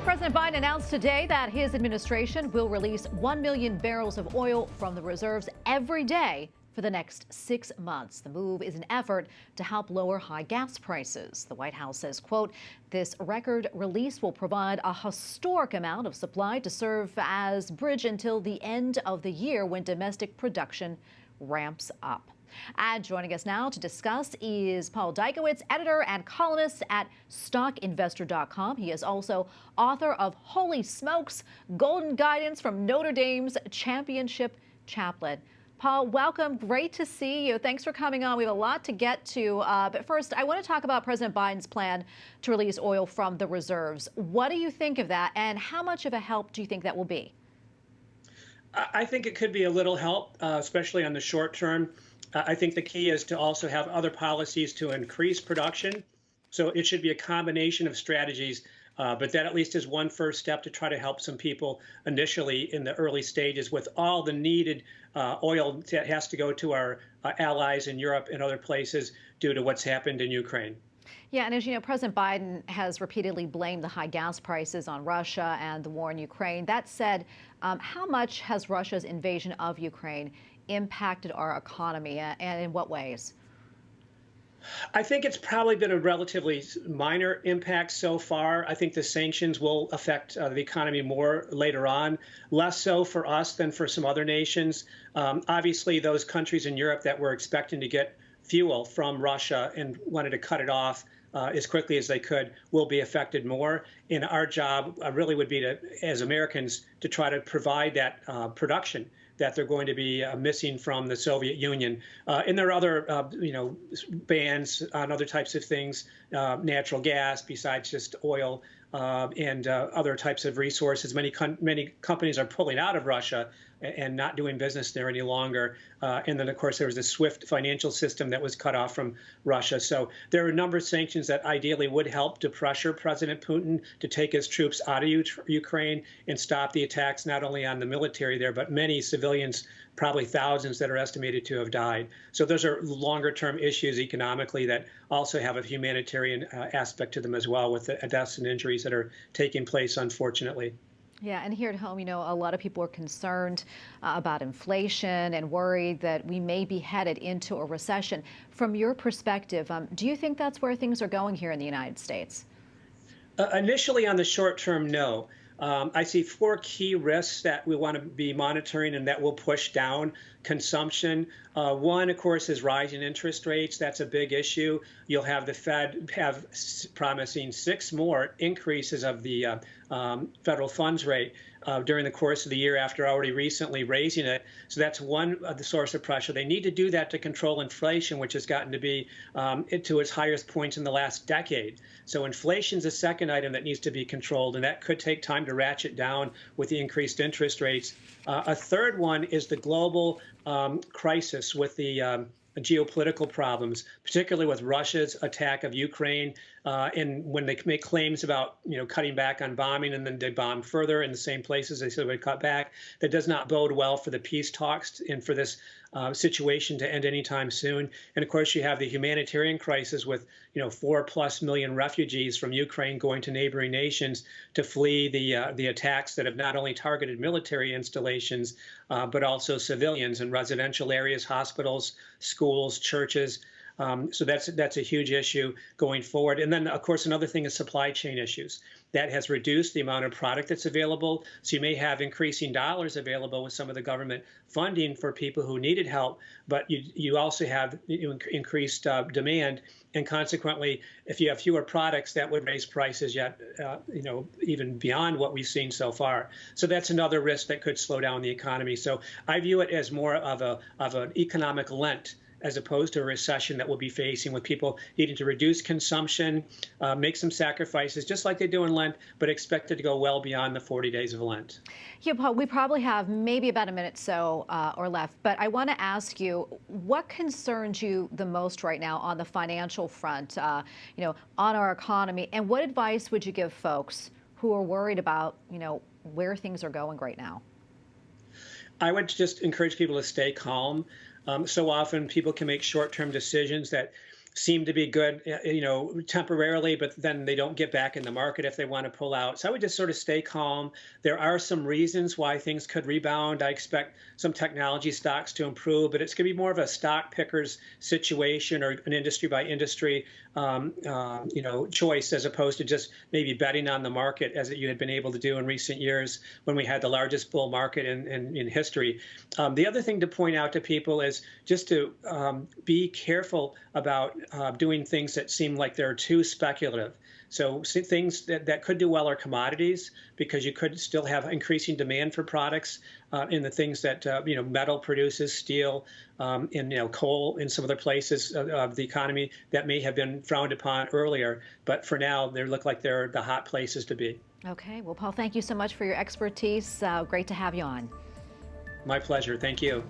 President Biden announced today that his administration will release 1 million barrels of oil from the reserves every day for the next 6 months. The move is an effort to help lower high gas prices. The White House says, quote, this record release will provide a historic amount of supply to serve as bridge until the end of the year when domestic production ramps up. And joining us now to discuss is Paul Dykewicz, editor and columnist at stockinvestor.com. He is also author of Holy Smokes, Golden Guidance from Notre Dame's Championship Chaplain. Paul, welcome. Great to see you. Thanks for coming on. We have a lot to get to. But first, I want to talk about President Biden's plan to release oil from the reserves. What do you think of that, and how much of a help do you think that will be? I think it could be a little help, especially on the short term. I think the key is to also have other policies to increase production. So it should be a combination of strategies, but that at least is one first step to try to help some people initially in the early stages with all the needed oil that has to go to our allies in Europe and other places due to what's happened in Ukraine. Yeah, and as you know, President Biden has repeatedly blamed the high gas prices on Russia and the war in Ukraine. That said, how much has Russia's invasion of Ukraine impacted our economy, and in what ways? I think it's probably been a relatively minor impact so far. I think the sanctions will affect the economy more later on, less so for us than for some other nations. Obviously, those countries in Europe that were expecting to get fuel from Russia and wanted to cut it off as quickly as they could will be affected more. And our job really would be to, as Americans, to try to provide that production that they're going to be missing from the Soviet Union. And there are other, bans on other types of things, natural gas besides just oil and other types of resources. Many companies are pulling out of Russia and not doing business there any longer. And then, of course, there was the SWIFT financial system that was cut off from Russia. So there are a number of sanctions that ideally would help to pressure President Putin to take his troops out of Ukraine and stop the attacks, not only on the military there, but many civilians, probably thousands that are estimated to have died. So those are longer term issues economically that also have a humanitarian aspect to them as well, with the deaths and injuries that are taking place, unfortunately. Yeah, and here at home, you know, a lot of people are concerned about inflation and worried that we may be headed into a recession. From your perspective, do you think that's where things are going here in the United States? Initially, on the short term, no. I see 4 key risks that we want to be monitoring and that will push down consumption. One, of course, is rising interest rates. That's a big issue. You'll have the Fed promising 6 more increases of the federal funds rate during the course of the year after already recently raising it. So that's one of the source of pressure. They need to do that to control inflation, which has gotten to be to its highest points in the last decade. So inflation is a second item that needs to be controlled, and that could take time to ratchet down with the increased interest rates. A third one is the global crisis with the geopolitical problems, particularly with Russia's attack of Ukraine, and when they make claims about cutting back on bombing and then they bomb further in the same places they said would cut back, that does not bode well for the peace talks and for this situation to end anytime soon. And of course, you have the humanitarian crisis with 4+ million refugees from Ukraine going to neighboring nations to flee the attacks that have not only targeted military installations but also civilians in residential areas, hospitals, schools, churches. So that's a huge issue going forward. And then, of course, another thing is supply chain issues. That has reduced the amount of product that's available. So you may have increasing dollars available with some of the government funding for people who needed help, but you also have increased demand. And consequently, if you have fewer products, that would raise prices yet, even beyond what we've seen so far. So that's another risk that could slow down the economy. So I view it as more of an economic Lent, as opposed to a recession that we'll be facing, with people needing to reduce consumption, make some sacrifices, just like they do in Lent, but expect it to go well beyond the 40 days of Lent. Yeah, Paul, we probably have maybe about a minute or left, but I want to ask you, what concerns you the most right now on the financial front, on our economy, and what advice would you give folks who are worried about, where things are going right now? I would just encourage people to stay calm. So often people can make short-term decisions that seem to be good, temporarily, but then they don't get back in the market if they want to pull out. So I would just sort of stay calm. There are some reasons why things could rebound. I expect some technology stocks to improve, but it's going to be more of a stock pickers situation or an industry by industry, choice, as opposed to just maybe betting on the market as you had been able to do in recent years when we had the largest bull market in history. The other thing to point out to people is just to be careful about doing things that seem like they're too speculative. So things that could do well are commodities, because you could still have increasing demand for products in the things that metal produces, steel, and coal in some other places of the economy that may have been frowned upon earlier. But for now, they look like they're the hot places to be. Okay. Well, Paul, thank you so much for your expertise. Great to have you on. My pleasure. Thank you.